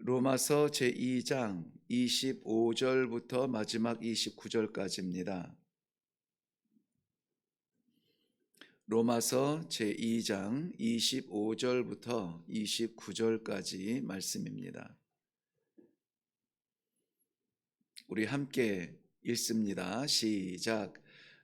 로마서 제2장 25절부터 마지막 29절까지입니다. 로마서 제2장 25절부터 29절까지 말씀입니다. 우리 함께 읽습니다. 시작.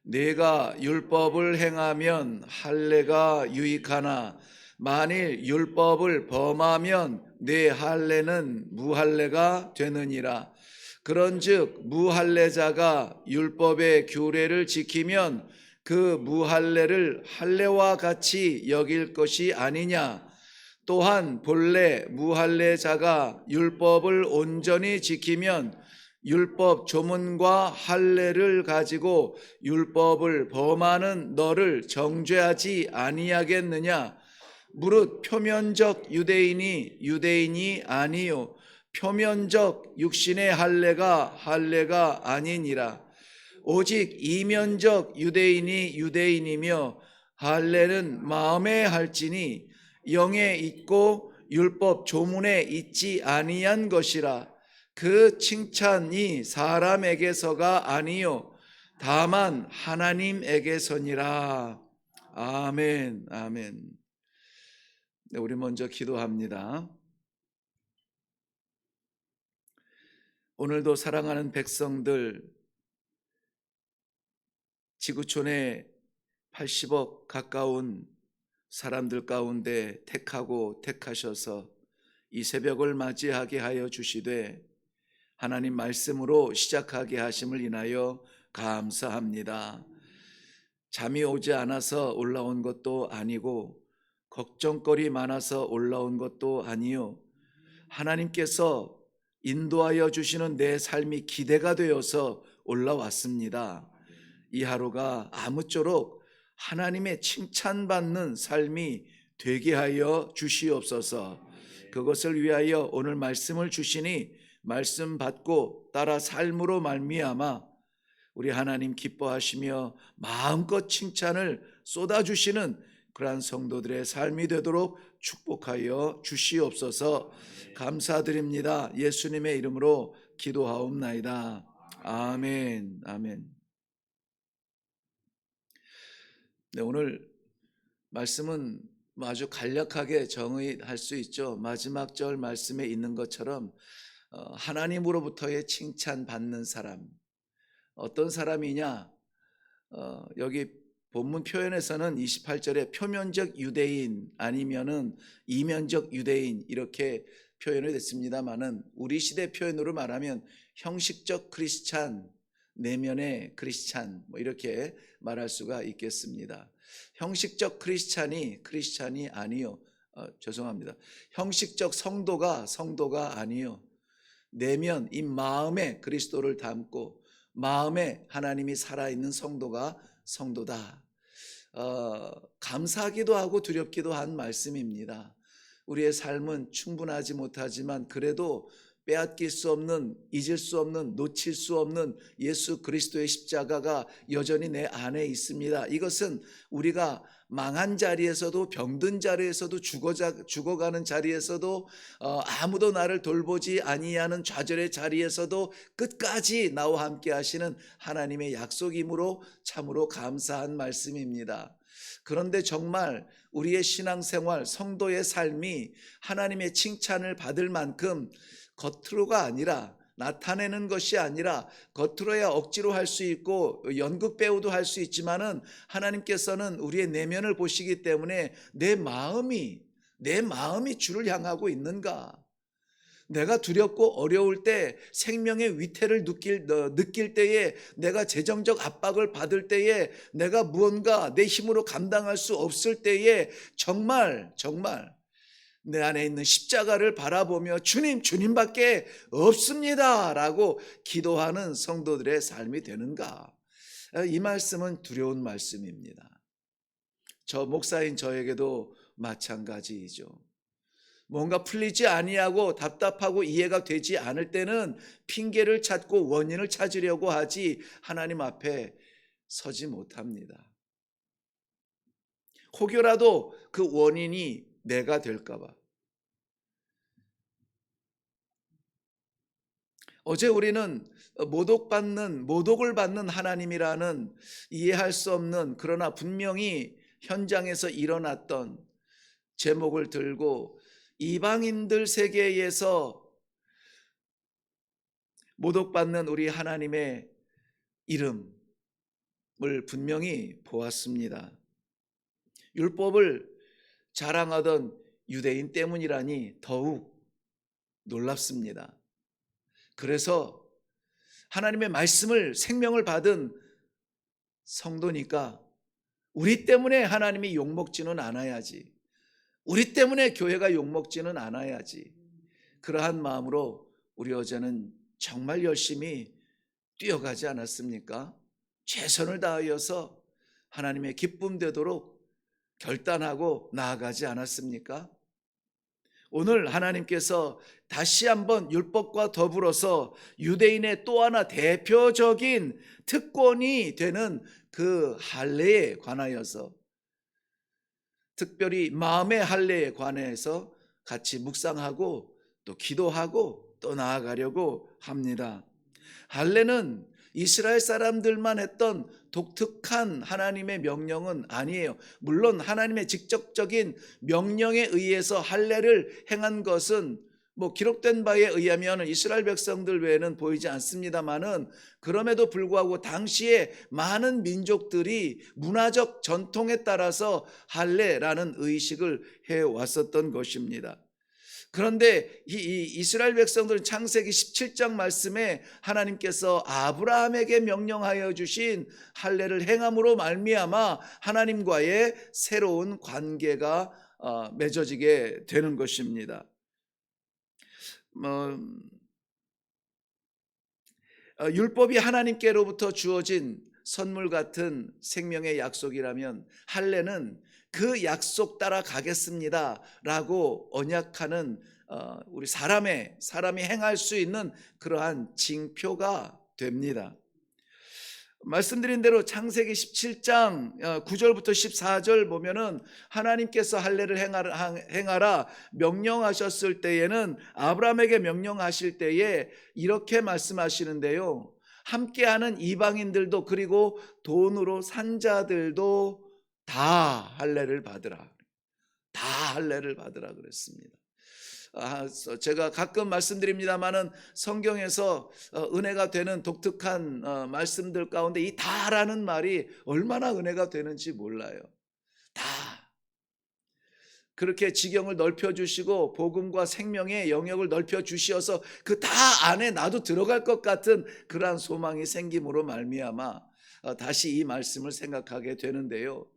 내가 율법을 행하면 할례가 유익하나 만일 율법을 범하면 내 할례는 무할례가 되느니라. 그런즉 무할례자가 율법의 규례를 지키면 그 무할례를 할례와 같이 여길 것이 아니냐. 또한 본래 무할례자가 율법을 온전히 지키면 율법 조문과 할례를 가지고 율법을 범하는 너를 정죄하지 아니하겠느냐. 무릇 표면적 유대인이 유대인이 아니요 표면적 육신의 할례가 아니니라. 오직 이면적 유대인이 유대인이며 할례는 마음에 할지니 영에 있고 율법 조문에 있지 아니한 것이라. 그 칭찬이 사람에게서가 아니요 다만 하나님에게서니라. 아멘. 아멘. 네, 우리 먼저 기도합니다. 오늘도 사랑하는 백성들, 지구촌에 80억 가까운 사람들 가운데 택하고 택하셔서 이 새벽을 맞이하게 하여 주시되 하나님 말씀으로 시작하게 하심을 인하여 감사합니다. 잠이 오지 않아서 올라온 것도 아니고 걱정거리 많아서 올라온 것도 아니요 하나님께서 인도하여 주시는 내 삶이 기대가 되어서 올라왔습니다. 이 하루가 아무쪼록 하나님의 칭찬받는 삶이 되게 하여 주시옵소서. 그것을 위하여 오늘 말씀을 주시니 말씀 받고 따라 삶으로 말미암아 우리 하나님 기뻐하시며 마음껏 칭찬을 쏟아주시는 그러한 성도들의 삶이 되도록 축복하여 주시옵소서. 감사드립니다. 예수님의 이름으로 기도하옵나이다. 아멘. 아멘. 네, 오늘 말씀은 아주 간략하게 정의할 수 있죠. 마지막 절 말씀에 있는 것처럼 하나님으로부터의 칭찬받는 사람, 어떤 사람이냐? 여기 본문 표현에서는 28절에 표면적 유대인 아니면은 이면적 유대인 이렇게 표현이 됐습니다만은 우리 시대 표현으로 말하면 형식적 크리스찬, 내면의 크리스찬 뭐 이렇게 말할 수가 있겠습니다. 형식적 크리스찬이 아니요. 죄송합니다. 형식적 성도가 아니요. 내면 이 마음에 그리스도를 담고 마음에 하나님이 살아있는 성도다. 감사하기도 하고 두렵기도 한 말씀입니다. 우리의 삶은 충분하지 못하지만 그래도 빼앗길 수 없는, 잊을 수 없는, 놓칠 수 없는 예수 그리스도의 십자가가 여전히 내 안에 있습니다. 이것은 우리가 망한 자리에서도 병든 자리에서도 죽어가는 자리에서도 아무도 나를 돌보지 아니하는 좌절의 자리에서도 끝까지 나와 함께 하시는 하나님의 약속이므로 참으로 감사한 말씀입니다. 그런데 정말 우리의 신앙생활, 성도의 삶이 하나님의 칭찬을 받을 만큼 겉으로가 아니라 나타내는 것이 아니라 겉으로야 억지로 할 수 있고 연극 배우도 할 수 있지만은 하나님께서는 우리의 내면을 보시기 때문에 내 마음이 주를 향하고 있는가? 내가 두렵고 어려울 때 생명의 위태를 느낄 때에 내가 재정적 압박을 받을 때에 내가 무언가 내 힘으로 감당할 수 없을 때에 정말 내 안에 있는 십자가를 바라보며 주님밖에 없습니다 라고 기도하는 성도들의 삶이 되는가? 이 말씀은 두려운 말씀입니다. 저 목사인 저에게도 마찬가지이죠. 뭔가 풀리지 아니하고 답답하고 이해가 되지 않을 때는 핑계를 찾고 원인을 찾으려고 하지 하나님 앞에 서지 못합니다. 혹여라도 그 원인이 내가 될까 봐. 어제 우리는 모독을 받는 하나님이라는 이해할 수 없는, 그러나 분명히 현장에서 일어났던 제목을 들고 이방인들 세계에서 모독받는 우리 하나님의 이름을 분명히 보았습니다. 율법을 자랑하던 유대인 때문이라니 더욱 놀랍습니다. 그래서 하나님의 말씀을, 생명을 받은 성도니까 우리 때문에 하나님이 욕먹지는 않아야지, 우리 때문에 교회가 욕먹지는 않아야지, 그러한 마음으로 우리 어제는 정말 열심히 뛰어가지 않았습니까? 최선을 다하여서 하나님의 기쁨 되도록 결단하고 나아가지 않았습니까? 오늘 하나님께서 다시 한번 율법과 더불어서 유대인의 또 하나 대표적인 특권이 되는 그 할례에 관하여서, 특별히 마음의 할례에 관해서 같이 묵상하고 또 기도하고 또 나아가려고 합니다. 할례는 이스라엘 사람들만 했던 독특한 하나님의 명령은 아니에요. 물론 하나님의 직접적인 명령에 의해서 할례를 행한 것은 기록된 바에 의하면 이스라엘 백성들 외에는 보이지 않습니다만은, 그럼에도 불구하고 당시에 많은 민족들이 문화적 전통에 따라서 할례라는 의식을 해왔었던 것입니다. 그런데 이 이스라엘 백성들은 창세기 17장 말씀에 하나님께서 아브라함에게 명령하여 주신 할례를 행함으로 말미암아 하나님과의 새로운 관계가 맺어지게 되는 것입니다. 율법이 하나님께로부터 주어진 선물 같은 생명의 약속이라면, 할례는 그 약속 따라 가겠습니다 라고 언약하는 우리 사람이 행할 수 있는 그러한 징표가 됩니다. 말씀드린 대로 창세기 17장 9절부터 14절 보면은 하나님께서 할례를 행하라 명령하셨을 때에는, 아브라함에게 명령하실 때에 이렇게 말씀하시는데요, 함께하는 이방인들도 그리고 돈으로 산 자들도 다 할례를 받으라, 다 할례를 받으라 그랬습니다. 제가 가끔 말씀드립니다마는 성경에서 은혜가 되는 독특한 말씀들 가운데 이 다라는 말이 얼마나 은혜가 되는지 몰라요. 다. 그렇게 지경을 넓혀주시고 복음과 생명의 영역을 넓혀주시어서 그 다 안에 나도 들어갈 것 같은 그러한 소망이 생김으로 말미암아 다시 이 말씀을 생각하게 되는데요.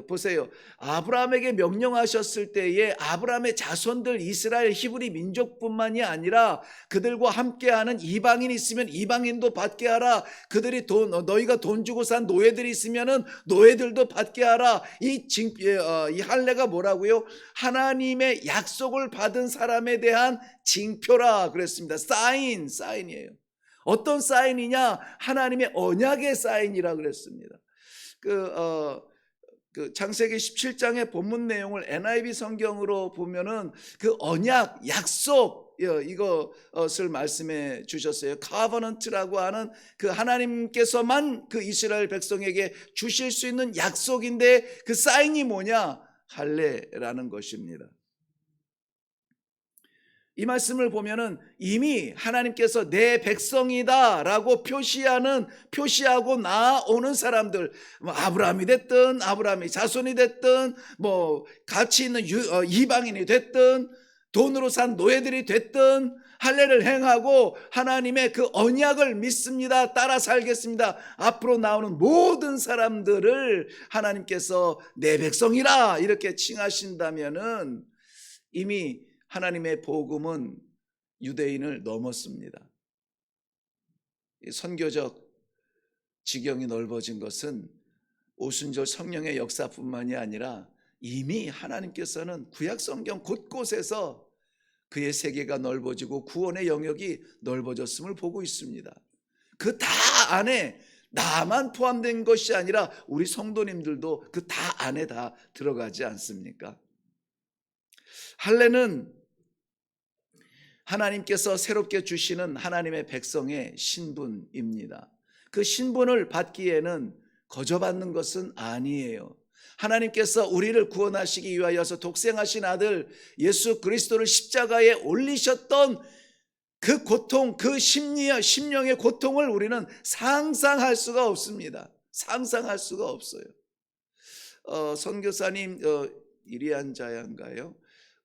보세요. 아브라함에게 명령하셨을 때에 아브라함의 자손들 이스라엘 히브리 민족뿐만이 아니라 그들과 함께하는 이방인이 있으면 이방인도 받게 하라. 그들이 너희가 돈 주고 산 노예들이 있으면은 노예들도 받게 하라. 이 할례가 뭐라고요? 하나님의 약속을 받은 사람에 대한 징표라 그랬습니다. 사인이에요. 어떤 사인이냐? 하나님의 언약의 사인이라 그랬습니다. 그 창세기 17장의 본문 내용을 NIV 성경으로 보면은 그 언약, 약속, 이것을 말씀해 주셨어요. covenant라고 하는 그 하나님께서만 그 이스라엘 백성에게 주실 수 있는 약속인데, 그 사인이 뭐냐? 할례라는 것입니다. 이 말씀을 보면은 이미 하나님께서 내 백성이다 라고 표시하고 나오는 사람들, 아브라함이 됐든 아브라함의 자손이 됐든 가치 있는 이방인이 됐든 돈으로 산 노예들이 됐든 할례를 행하고 하나님의 그 언약을 믿습니다, 따라 살겠습니다, 앞으로 나오는 모든 사람들을 하나님께서 내 백성이라 이렇게 칭하신다면은 이미 하나님의 복음은 유대인을 넘었습니다. 선교적 지경이 넓어진 것은 오순절 성령의 역사뿐만이 아니라 이미 하나님께서는 구약 성경 곳곳에서 그의 세계가 넓어지고 구원의 영역이 넓어졌음을 보고 있습니다. 그 다 안에 나만 포함된 것이 아니라 우리 성도님들도 그 다 안에 다 들어가지 않습니까? 할례는 하나님께서 새롭게 주시는 하나님의 백성의 신분입니다. 그 신분을 받기에는 거저받는 것은 아니에요. 하나님께서 우리를 구원하시기 위하여서 독생하신 아들 예수 그리스도를 십자가에 올리셨던 그 고통, 그 심령의 고통을 우리는 상상할 수가 없습니다. 상상할 수가 없어요. 선교사님 이리안 자야인가요?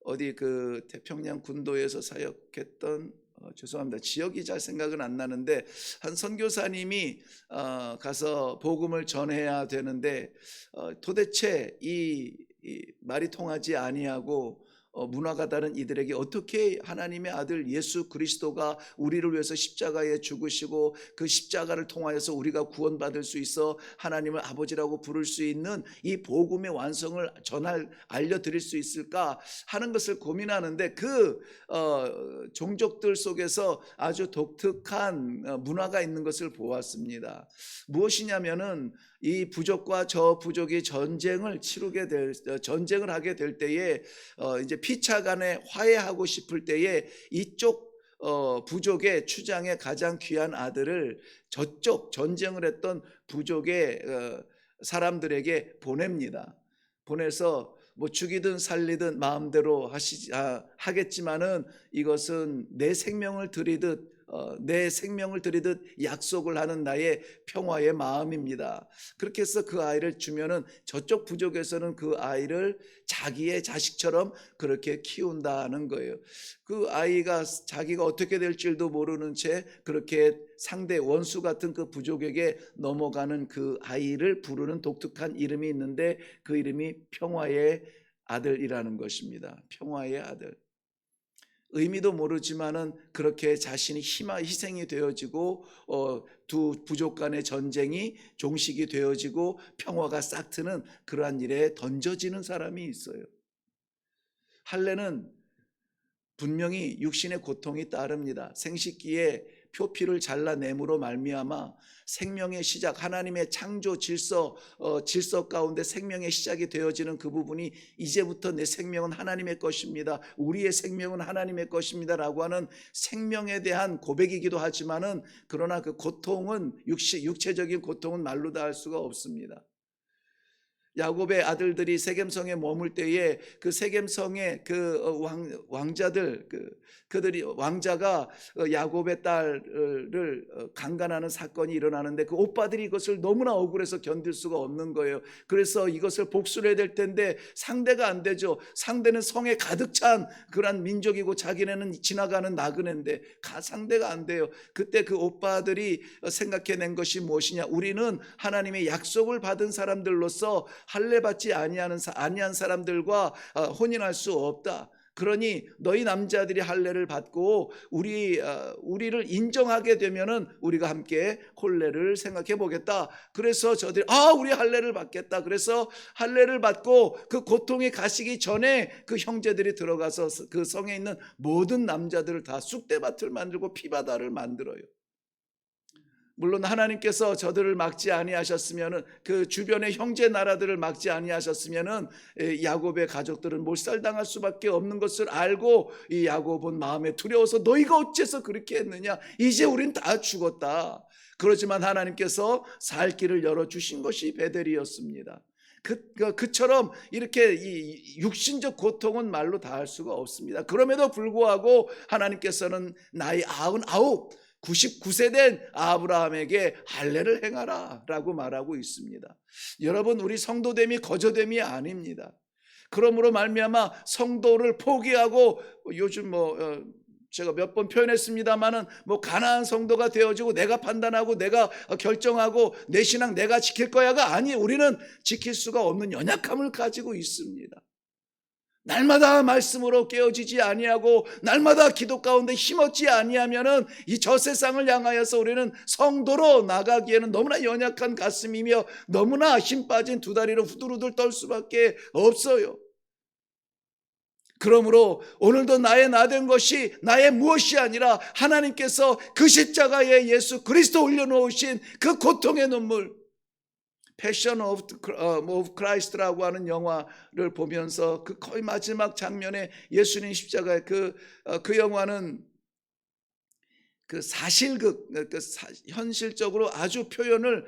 어디 그 태평양 군도에서 사역했던 죄송합니다. 지역이 잘 생각은 안 나는데 한 선교사님이 가서 복음을 전해야 되는데 도대체 이 말이 통하지 아니하고 문화가 다른 이들에게 어떻게 하나님의 아들 예수 그리스도가 우리를 위해서 십자가에 죽으시고 그 십자가를 통하여서 우리가 구원받을 수 있어 하나님을 아버지라고 부를 수 있는 이 복음의 완성을 알려드릴 수 있을까 하는 것을 고민하는데 그 종족들 속에서 아주 독특한 문화가 있는 것을 보았습니다. 무엇이냐면은 이 부족과 저 부족이 전쟁을 하게 될 때에 이제 피차 간에 화해하고 싶을 때에 이쪽 부족의 추장의 가장 귀한 아들을 저쪽 전쟁을 했던 부족의 사람들에게 보냅니다. 보내서 뭐 죽이든 살리든 마음대로 하겠지만은 이것은 내 생명을 드리듯 약속을 하는 나의 평화의 마음입니다. 그렇게 해서 그 아이를 주면은 저쪽 부족에서는 그 아이를 자기의 자식처럼 그렇게 키운다는 거예요. 그 아이가 자기가 어떻게 될 줄도 모르는 채 그렇게 상대 원수 같은 그 부족에게 넘어가는 그 아이를 부르는 독특한 이름이 있는데 그 이름이 평화의 아들이라는 것입니다. 평화의 아들. 의미도 모르지만은 그렇게 자신이 희생이 되어지고 두 부족 간의 전쟁이 종식이 되어지고 평화가 싹 트는 그러한 일에 던져지는 사람이 있어요. 할례는 분명히 육신의 고통이 따릅니다. 생식기에 표피를 잘라냄으로 말미암아 생명의 시작, 하나님의 창조 질서 가운데 생명의 시작이 되어지는 그 부분이 이제부터 내 생명은 하나님의 것입니다. 우리의 생명은 하나님의 것입니다. 라고 하는 생명에 대한 고백이기도 하지만은 그러나 그 고통은 육체적인 고통은 말로 다 할 수가 없습니다. 야곱의 아들들이 세겜성에 머물 때에 그 세겜성의 그 왕자들 그들이 왕자가 야곱의 딸을 강간하는 사건이 일어나는데 그 오빠들이 이것을 너무나 억울해서 견딜 수가 없는 거예요. 그래서 이것을 복수를 해야 될 텐데 상대가 안 되죠. 상대는 성에 가득 찬 그런 민족이고 자기네는 지나가는 나그네인데 상대가 안 돼요. 그때 그 오빠들이 생각해낸 것이 무엇이냐? 우리는 하나님의 약속을 받은 사람들로서 할례 받지 아니한 사람들과 혼인할 수 없다. 그러니 너희 남자들이 할례를 받고 우리를 인정하게 되면은 우리가 함께 혼례를 생각해 보겠다. 그래서 저들이 우리 할례를 받겠다. 그래서 할례를 받고 그 고통이 가시기 전에 그 형제들이 들어가서 그 성에 있는 모든 남자들을 다 쑥대밭을 만들고 피바다를 만들어요. 물론 하나님께서 저들을 막지 아니하셨으면은 그 주변의 형제 나라들을 막지 아니하셨으면은 야곱의 가족들은 몰살당할 수밖에 없는 것을 알고 이 야곱은 마음에 두려워서 너희가 어째서 그렇게 했느냐? 이제 우린 다 죽었다. 그렇지만 하나님께서 살 길을 열어주신 것이 베델이었습니다. 그처럼 이렇게 이 육신적 고통은 말로 다 할 수가 없습니다. 그럼에도 불구하고 하나님께서는 나이 99세 된 아브라함에게 할례를 행하라 라고 말하고 있습니다. 여러분, 우리 성도됨이 거저됨이 아닙니다. 그러므로 말미암아 성도를 포기하고 요즘 제가 몇 번 표현했습니다마는 가나안 성도가 되어지고 내가 판단하고 내가 결정하고 내 신앙 내가 지킬 거야가 아니, 우리는 지킬 수가 없는 연약함을 가지고 있습니다. 날마다 말씀으로 깨어지지 아니하고 날마다 기도 가운데 힘없지 아니하면은 저 세상을 향하여서 우리는 성도로 나가기에는 너무나 연약한 가슴이며 너무나 힘 빠진 두 다리로 후들후들 떨 수밖에 없어요. 그러므로 오늘도 나의 나된 것이 나의 무엇이 아니라 하나님께서 그 십자가에 예수 그리스도 올려놓으신 그 고통의 눈물, 패션 오브 크라이스트라고 하는 영화를 보면서 그 거의 마지막 장면에 예수님 십자가의 그 영화는 그 사실극, 현실적으로 아주 표현을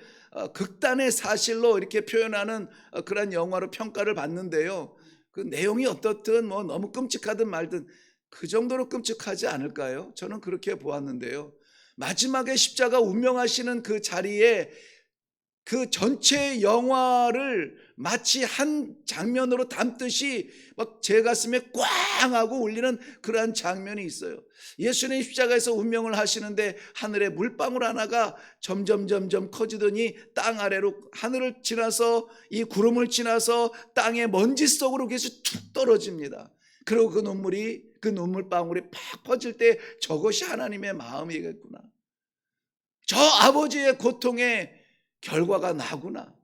극단의 사실로 이렇게 표현하는 그런 영화로 평가를 받는데요. 그 내용이 어떻든 뭐 너무 끔찍하든 말든 그 정도로 끔찍하지 않을까요? 저는 그렇게 보았는데요. 마지막에 십자가 운명하시는 그 자리에 그 전체 영화를 마치 한 장면으로 담듯이 막 제 가슴에 꽝 하고 울리는 그러한 장면이 있어요. 예수님 십자가에서 운명을 하시는데 하늘에 물방울 하나가 점점 커지더니 땅 아래로 하늘을 지나서 이 구름을 지나서 땅의 먼지 속으로 계속 툭 떨어집니다. 그리고 그 눈물방울이 팍 퍼질 때 저것이 하나님의 마음이겠구나. 저 아버지의 고통의 결과가 나구나.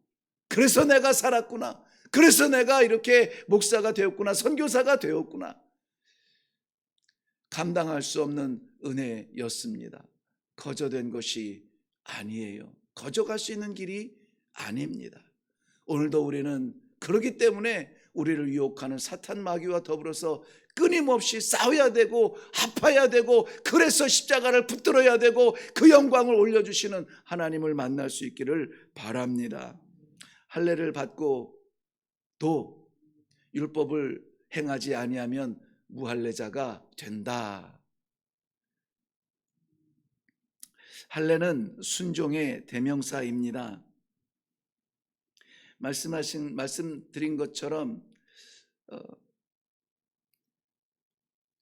그래서 내가 살았구나. 그래서 내가 이렇게 목사가 되었구나. 선교사가 되었구나. 감당할 수 없는 은혜였습니다. 거저된 것이 아니에요. 거저갈 수 있는 길이 아닙니다. 오늘도 우리는 그렇기 때문에 우리를 유혹하는 사탄 마귀와 더불어서 끊임없이 싸워야 되고 아파야 되고 그래서 십자가를 붙들어야 되고 그 영광을 올려주시는 하나님을 만날 수 있기를 바랍니다. 할례를 받고 또 율법을 행하지 아니하면 무할례자가 된다. 할례는 순종의 대명사입니다. 말씀드린 것처럼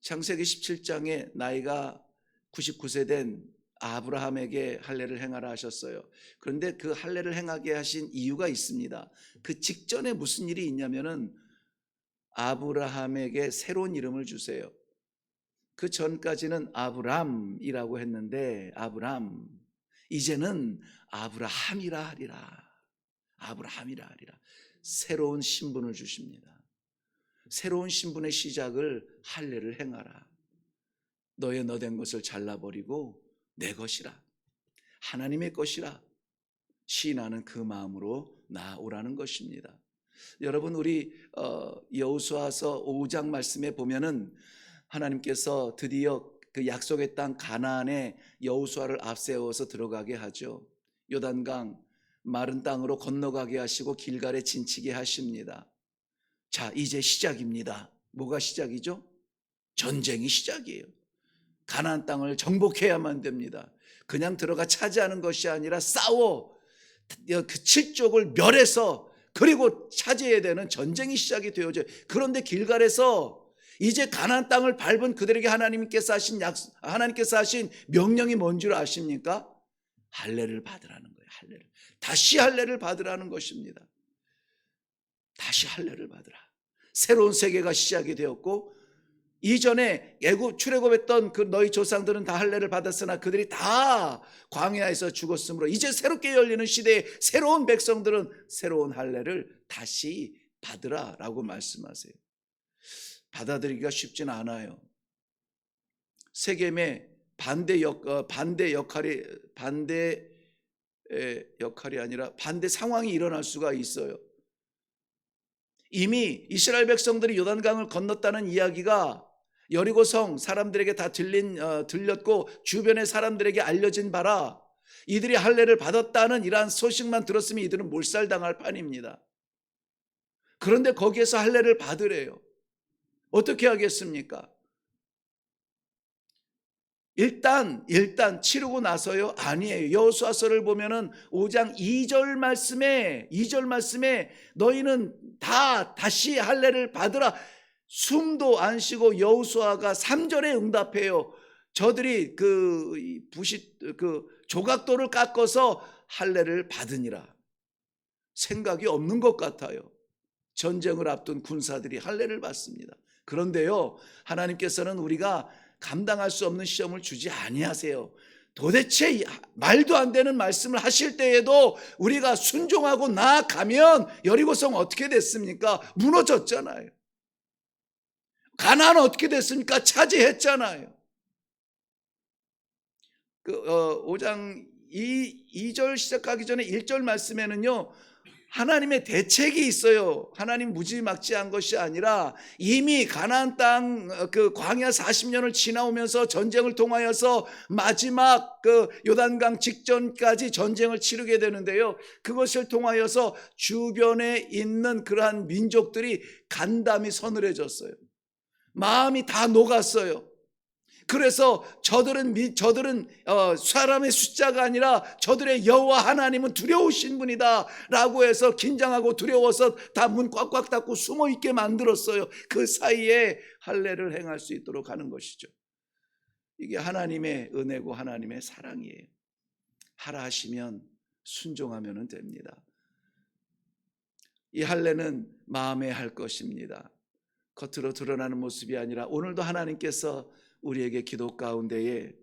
창세기 17장에 나이가 99세 된 아브라함에게 할례를 행하라 하셨어요. 그런데 그 할례를 행하게 하신 이유가 있습니다. 그 직전에 무슨 일이 있냐면은 아브라함에게 새로운 이름을 주세요. 그 전까지는 아브람이라고 했는데 아브람 이제는 아브라함이라 하리라. 아브라함이라 하리라. 새로운 신분을 주십니다. 새로운 신분의 시작을 할례를 행하라. 너의 너된 것을 잘라버리고 내 것이라. 하나님의 것이라. 시인하는 그 마음으로 나오라는 것입니다. 여러분 우리 여호수아서 5장 말씀에 보면은 하나님께서 드디어 그 약속의 땅 가나안에 여호수아를 앞세워서 들어가게 하죠. 요단강 마른 땅으로 건너가게 하시고 길갈에 진치게 하십니다. 자, 이제 시작입니다. 뭐가 시작이죠? 전쟁이 시작이에요. 가나안 땅을 정복해야만 됩니다. 그냥 들어가 차지하는 것이 아니라 싸워 그 7족을 멸해서 그리고 차지해야 되는 전쟁이 시작이 되어져요. 그런데 길갈에서 이제 가나안 땅을 밟은 그들에게 하나님께서 하신 명령이 뭔 줄 아십니까? 할례를 받으라는 거예요. 할례를. 다시 할례를 받으라는 것입니다. 다시 할례를 받으라. 새로운 세계가 시작이 되었고 이전에 출애굽했던 그 너희 조상들은 다 할례를 받았으나 그들이 다 광야에서 죽었으므로 이제 새롭게 열리는 시대에 새로운 백성들은 새로운 할례를 다시 받으라라고 말씀하세요. 받아들이기가 쉽지는 않아요. 세겜의 반대 역할이 아니라 반대 상황이 일어날 수가 있어요. 이미 이스라엘 백성들이 요단강을 건넜다는 이야기가 여리고성 사람들에게 다 들렸고 주변의 사람들에게 알려진 바라 이들이 할례를 받았다는 이러한 소식만 들었으면 이들은 몰살당할 판입니다. 그런데 거기에서 할례를 받으래요. 어떻게 하겠습니까? 일단 치르고 나서요? 아니에요. 여호수아서를 보면은 5장 2절 말씀에 너희는 다시 할례를 받으라. 숨도 안 쉬고 여호수아가 3절에 응답해요. 저들이 그 조각돌을 깎아서 할례를 받으니라. 생각이 없는 것 같아요. 전쟁을 앞둔 군사들이 할례를 받습니다. 그런데요, 하나님께서는 우리가 감당할 수 없는 시험을 주지 아니하세요. 도대체 말도 안 되는 말씀을 하실 때에도 우리가 순종하고 나아가면 여리고성 어떻게 됐습니까? 무너졌잖아요. 가나안은 어떻게 됐습니까? 차지했잖아요. 5장 2절 시작하기 전에 1절 말씀에는요, 하나님의 대책이 있어요. 하나님 무지막지한 것이 아니라 이미 가나안 땅 그 광야 40년을 지나오면서 전쟁을 통하여서 마지막 그 요단강 직전까지 전쟁을 치르게 되는데요. 그것을 통하여서 주변에 있는 그러한 민족들이 간담이 서늘해졌어요. 마음이 다 녹았어요. 그래서 저들은 사람의 숫자가 아니라 저들의 여호와 하나님은 두려우신 분이다 라고 해서 긴장하고 두려워서 다 문 꽉꽉 닫고 숨어 있게 만들었어요. 그 사이에 할례를 행할 수 있도록 하는 것이죠. 이게 하나님의 은혜고 하나님의 사랑이에요. 하라 하시면 순종하면 됩니다. 이 할례는 마음에 할 것입니다. 겉으로 드러나는 모습이 아니라 오늘도 하나님께서 우리에게 기도 가운데에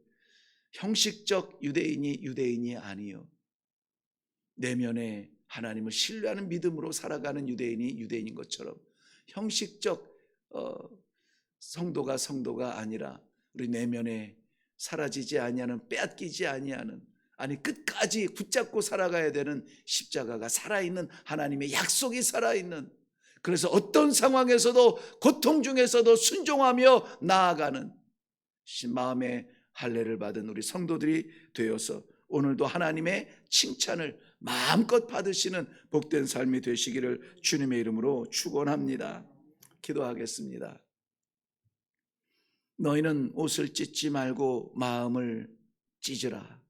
형식적 유대인이 아니요, 내면에 하나님을 신뢰하는 믿음으로 살아가는 유대인이 유대인인 것처럼 형식적 성도가 아니라 우리 내면에 사라지지 아니하는, 빼앗기지 아니하는, 아니 끝까지 붙잡고 살아가야 되는 십자가가 살아있는, 하나님의 약속이 살아있는, 그래서 어떤 상황에서도 고통 중에서도 순종하며 나아가는 마음의 할례를 받은 우리 성도들이 되어서 오늘도 하나님의 칭찬을 마음껏 받으시는 복된 삶이 되시기를 주님의 이름으로 축원합니다. 기도하겠습니다. 너희는 옷을 찢지 말고 마음을 찢으라.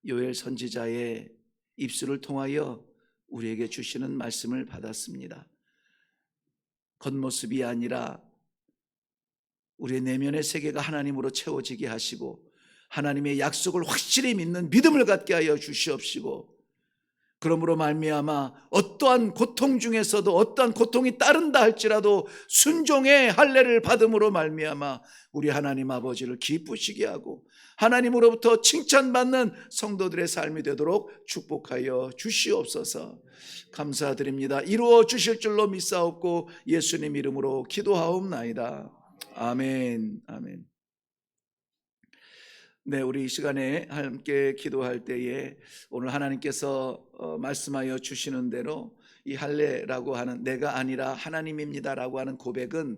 요엘 선지자의 입술을 통하여 우리에게 주시는 말씀을 받았습니다. 겉모습이 아니라 우리의 내면의 세계가 하나님으로 채워지게 하시고 하나님의 약속을 확실히 믿는 믿음을 갖게 하여 주시옵시고, 그러므로 말미암아 어떠한 고통 중에서도 어떠한 고통이 따른다 할지라도 순종의 할례를 받음으로 말미암아 우리 하나님 아버지를 기쁘시게 하고 하나님으로부터 칭찬받는 성도들의 삶이 되도록 축복하여 주시옵소서. 감사드립니다. 이루어 주실 줄로 믿사옵고 예수님 이름으로 기도하옵나이다. 아멘. 아멘. 네, 우리 이 시간에 함께 기도할 때에 오늘 하나님께서 말씀하여 주시는 대로 이 할례라고 하는, 내가 아니라 하나님입니다라고 하는 고백은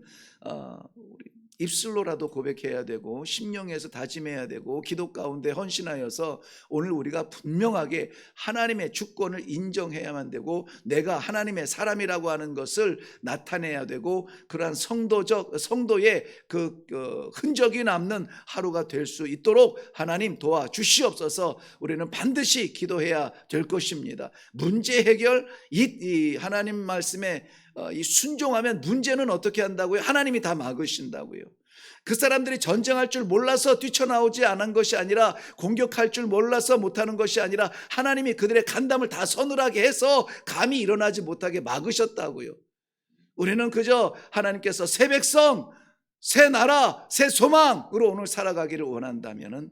우리 입술로라도 고백해야 되고 심령에서 다짐해야 되고 기도 가운데 헌신하여서 오늘 우리가 분명하게 하나님의 주권을 인정해야만 되고 내가 하나님의 사람이라고 하는 것을 나타내야 되고 그러한 성도의 그 흔적이 남는 하루가 될 수 있도록 하나님 도와주시옵소서. 우리는 반드시 기도해야 될 것입니다. 문제 해결, 이 하나님 말씀에 이 순종하면 문제는 어떻게 한다고요? 하나님이 다 막으신다고요. 그 사람들이 전쟁할 줄 몰라서 뛰쳐나오지 않은 것이 아니라, 공격할 줄 몰라서 못하는 것이 아니라 하나님이 그들의 간담을 다 서늘하게 해서 감히 일어나지 못하게 막으셨다고요. 우리는 그저 하나님께서 새 백성, 새 나라, 새 소망으로 오늘 살아가기를 원한다면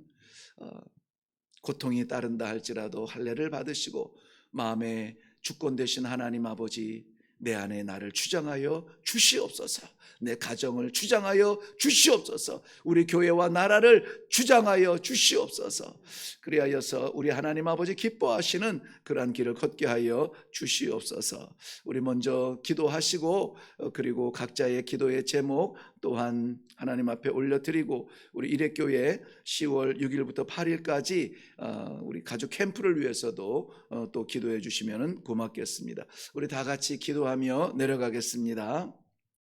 고통이 따른다 할지라도 할례를 받으시고 마음에 주권 되신 하나님 아버지, 내 안에 나를 주장하여 주시옵소서. 내 가정을 주장하여 주시옵소서. 우리 교회와 나라를 주장하여 주시옵소서. 그리하여서 우리 하나님 아버지 기뻐하시는 그러한 길을 걷게 하여 주시옵소서. 우리 먼저 기도하시고 그리고 각자의 기도의 제목 또한 하나님 앞에 올려드리고, 우리 일회교회 10월 6일부터 8일까지 우리 가족 캠프를 위해서도 또 기도해 주시면 고맙겠습니다. 우리 다 같이 기도하며 내려가겠습니다.